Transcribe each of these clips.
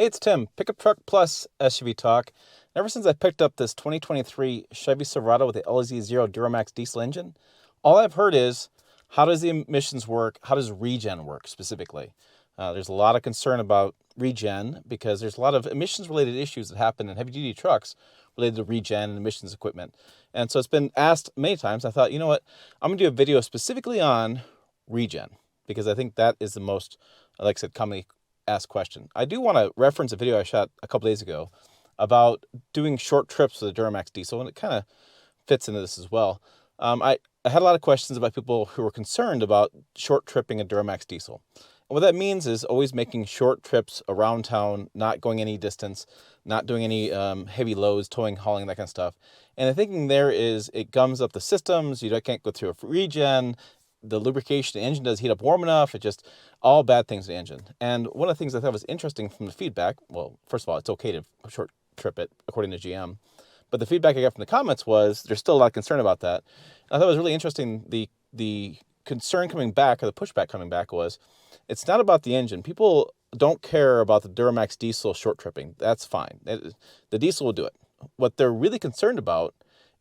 Hey, it's Tim, Pickup Truck Plus SUV Talk. Ever since I picked up this 2023 Chevy Silverado with the LZO Duramax diesel engine, all I've heard is, how does the emissions work? How does regen work specifically? There's a lot of concern about regen because there's a lot of emissions-related issues that happen in heavy-duty trucks related to regen and emissions equipment. And so it's been asked many times. I thought, you know what? I'm going to do a video specifically on regen because I think that is the most, like I said, commonly asked question. I do want to reference a video I shot a couple days ago about doing short trips with a Duramax diesel, and it kind of fits into this as well. I had a lot of questions about people who were concerned about short tripping a Duramax diesel. And what that means is always making short trips around town, not going any distance, not doing any heavy loads, towing, hauling, that kind of stuff. And the thinking there is it gums up the systems, you can't go through a regen, the lubrication, the engine doesn't heat up warm enough, it just, all bad things in the engine. And one of the things I thought was interesting from the feedback, well, first of all, it's okay to short trip it, according to GM. But the feedback I got from the comments was there's still a lot of concern about that. And I thought it was really interesting. The concern coming back, or the pushback coming back, was it's not about the engine. People don't care about the Duramax diesel short tripping. That's fine. The diesel will do it. What they're really concerned about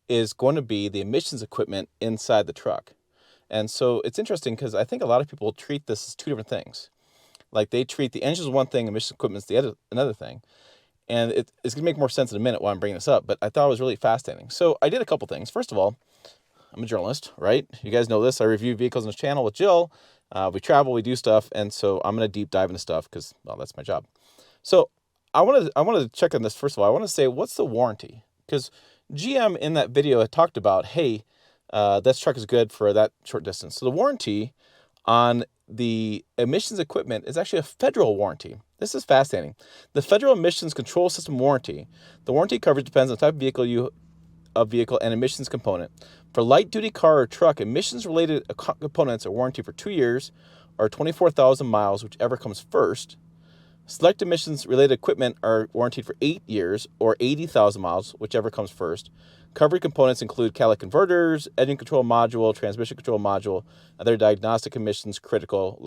is going to be the emissions equipment inside the truck. And so it's interesting because I think a lot of people treat this as two different things. Like they treat the engine as one thing, emissions equipment is another thing. And it's going to make more sense in a minute why I'm bringing this up, but I thought it was really fascinating. So I did a couple things. First of all, I'm a journalist, right? You guys know this. I review vehicles on this channel with Jill. We travel, we do stuff, and so I'm going to deep dive into stuff because, well, that's my job. So I wanted to check on this. First of all, I want to say, what's the warranty? Because GM in that video had talked about, hey, this truck is good for that short distance. So the warranty on the emissions equipment is actually a federal warranty. This is fascinating. The Federal Emissions Control System warranty. The warranty coverage depends on the type of vehicle and emissions component. For light-duty car or truck, emissions-related components are warranted for 2 years or 24,000 miles, whichever comes first. Select emissions-related equipment are warranted for 8 years or 80,000 miles, whichever comes first. Covered components include catalytic converters, engine control module, transmission control module, other diagnostic emissions critical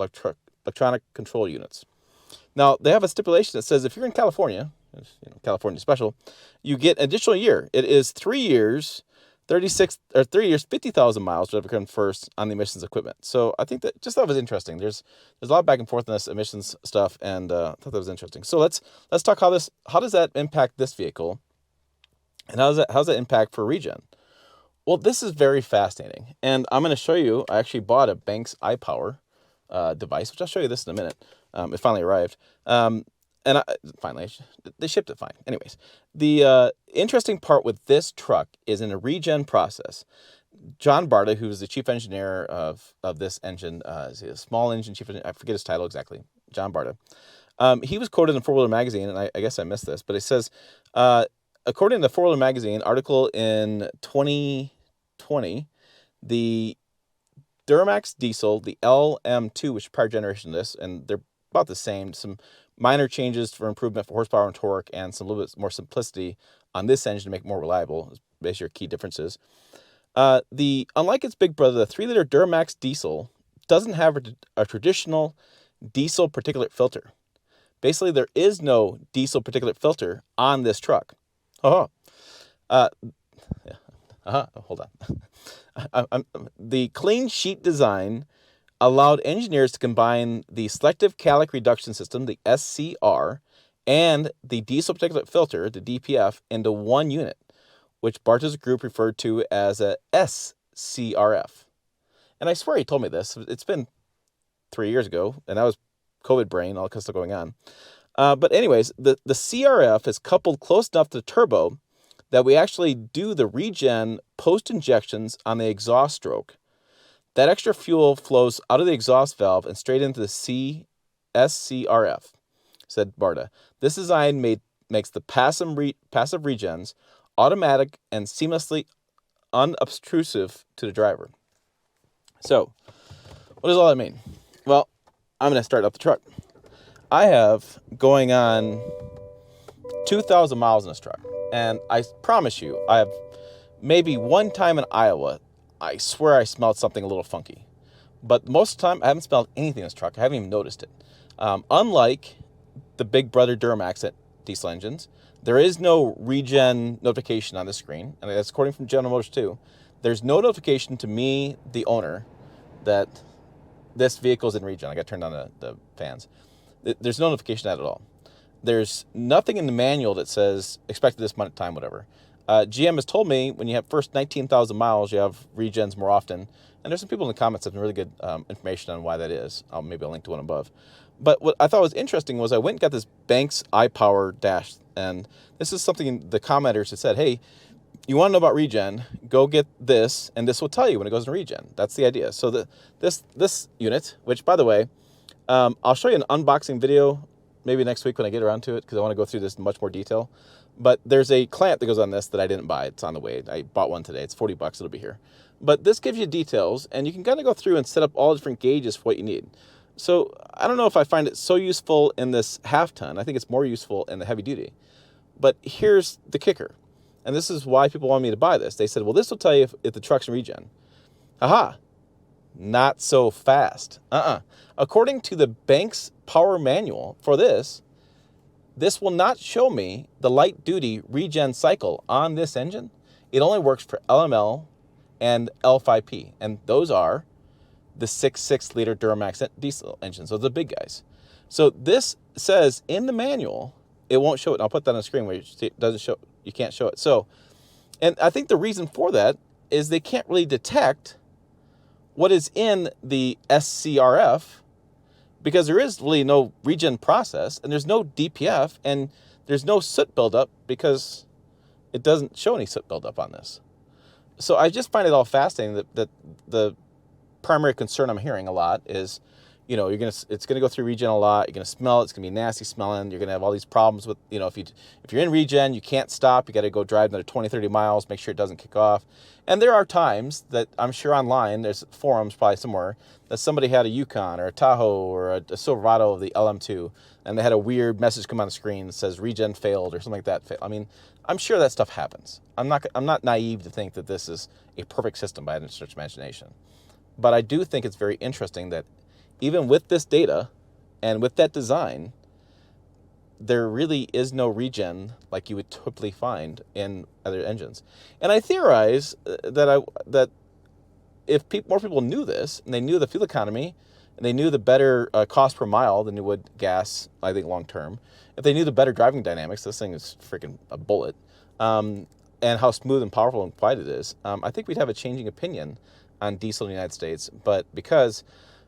electronic control units. Now, they have a stipulation that says if you're in California, California special, you get an additional year. It is 3 years, 50,000 miles, whatever comes first on the emissions equipment. So I think that just thought it was interesting. There's a lot of back and forth on this emissions stuff, and I thought that was interesting. So let's talk how does that impact this vehicle, and how does that impact for regen? Well, this is very fascinating, and I'm going to show you. I actually bought a Banks iPower device, which I'll show you this in a minute. It finally arrived. Finally, they shipped it fine. Anyways, the interesting part with this truck is in a regen process. John Barta, who's the chief engineer of this engine, is a small engine chief engineer, I forget his title exactly, John Barta. He was quoted in 4-Wheeler Magazine, and I guess I missed this, but it says, according to 4-Wheeler Magazine article in 2020, the Duramax diesel, the LM2, which is prior generation of this, and they're about the same, some minor changes for improvement for horsepower and torque, and some little bit more simplicity on this engine to make it more reliable, is basically your key differences. Unlike its big brother, the 3-liter Duramax diesel doesn't have a traditional diesel particulate filter. Basically, there is no diesel particulate filter on this truck. Hold on. The clean sheet design allowed engineers to combine the selective catalytic reduction system, the SCR, and the diesel particulate filter, the DPF, into one unit, which Barta's group referred to as a SCRF. And I swear he told me this. It's been 3 years ago, and that was COVID brain, all kinds of stuff going on. But anyways, the CRF is coupled close enough to the turbo that we actually do the regen post-injections on the exhaust stroke. That extra fuel flows out of the exhaust valve and straight into the SCRF, said Barta. This design makes the passive regens automatic and seamlessly unobtrusive to the driver. So, what does all that mean? Well, I'm going to start up the truck. I have going on 2,000 miles in this truck, and I promise you, I have maybe one time in Iowa, I swear I smelled something a little funky. But most of the time, I haven't smelled anything in this truck. I haven't even noticed it. Unlike the big brother Duramax diesel engines. There is no regen notification on the screen, and that's according from General Motors too. There's no notification to me, the owner, that this vehicle is in regen. I got to turn down the fans. There's no notification of that at all. There's nothing in the manual that says expected this amount of time, whatever. GM has told me when you have first 19,000 miles, you have regens more often. And there's some people in the comments that have really good information on why that is. Maybe I'll link to one above. But what I thought was interesting was I went and got this Banks iPower dash. And this is something the commenters had said, hey, you want to know about regen, go get this, and this will tell you when it goes in regen. That's the idea. So this unit, which, by the way, I'll show you an unboxing video maybe next week when I get around to it, because I want to go through this in much more detail. But there's a clamp that goes on this that I didn't buy. It's on the way. I bought one today. It's $40. It'll be here. But this gives you details, and you can kind of go through and set up all different gauges for what you need. So I don't know if I find it so useful in this half-ton. I think it's more useful in the heavy-duty. But here's the kicker. And this is why people want me to buy this. They said, well, this will tell you if the truck's in regen. Aha. Not so fast. According to the Banks Power Manual for this will not show me the light-duty regen cycle on this engine. It only works for LML and L5P, and those are the 6.6-liter Duramax diesel engines, so the big guys. So this says in the manual, it won't show it. And I'll put that on the screen where it doesn't show. You can't show it. So, and I think the reason for that is they can't really detect what is in the SCRF, because there is really no regen process, and there's no DPF, and there's no soot buildup because it doesn't show any soot buildup on this. So I just find it all fascinating that the primary concern I'm hearing a lot is, you know, it's gonna go through regen a lot. You're gonna smell it. It's gonna be nasty smelling. You're gonna have all these problems with, you know, if you're in regen, you can't stop. You got to go drive another 20, 30 miles. Make sure it doesn't kick off. And there are times that I'm sure online, there's forums probably somewhere, that somebody had a Yukon or a Tahoe or a Silverado of the LM2, and they had a weird message come on the screen that says regen failed or something like that. I mean, I'm sure that stuff happens. I'm not naive to think that this is a perfect system by any stretch of imagination. But I do think it's very interesting that even with this data and with that design, there really is no regen like you would typically find in other engines. And I theorize that if more people knew this, and they knew the fuel economy, and they knew the better cost per mile than you would gas, I think, long term, if they knew the better driving dynamics, this thing is freaking a bullet, and how smooth and powerful and quiet it is, I think we'd have a changing opinion on diesel in the United States. But because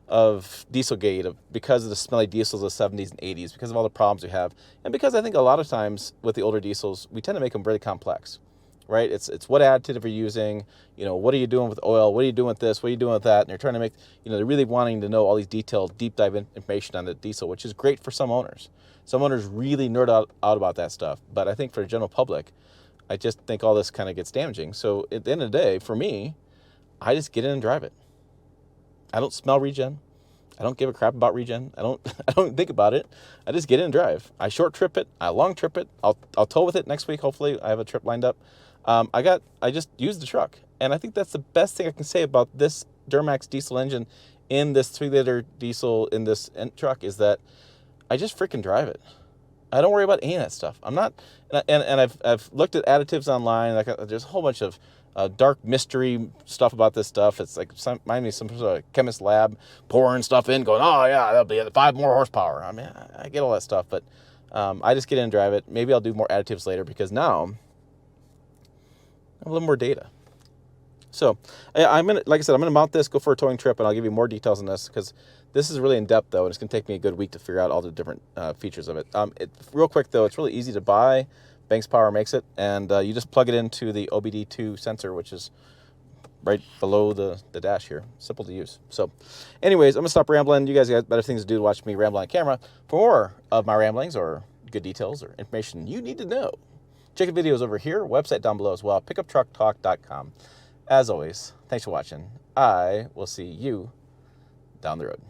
of Dieselgate, because of the smelly diesels of the 70s and 80s, because of all the problems we have, and because I think a lot of times with the older diesels, we tend to make them really complex, right? It's what additive you're using, you know, what are you doing with oil, what are you doing with this, what are you doing with that, and they're trying to make, you know, they're really wanting to know all these detailed, deep dive information on the diesel, which is great for some owners. Some owners really nerd out about that stuff, but I think for the general public, I just think all this kind of gets damaging. So at the end of the day, for me, I just get in and drive it. I don't smell regen. I don't give a crap about regen. I don't think about it. I just get in and drive. I short trip it. I long trip it. I'll tow with it next week. Hopefully I have a trip lined up. I just use the truck. And I think that's the best thing I can say about this Duramax diesel engine in this 3-liter diesel in this truck is that I just freaking drive it. I don't worry about any of that stuff. I'm not, and I've looked at additives online. Like there's a whole bunch of dark mystery stuff about this stuff. It's like remind me of some sort of chemist lab pouring stuff in, going, oh yeah, that'll be 5 more horsepower. I mean, I get all that stuff, but I just get in and drive it. Maybe I'll do more additives later because now I have a little more data. So I'm gonna, like I said, I'm gonna mount this, go for a towing trip, and I'll give you more details on this because this is really in depth though, and it's gonna take me a good week to figure out all the different features of it. Real quick though, it's really easy to buy. Banks Power makes it, and you just plug it into the OBD2 sensor, which is right below the dash here. Simple to use. So anyways, I'm gonna stop rambling. You guys got better things to do to watch me ramble on camera. For more of my ramblings or good details or information you need to know, check the videos over here, website down below as well, pickuptrucktalk.com. As always, thanks for watching. I will see you down the road.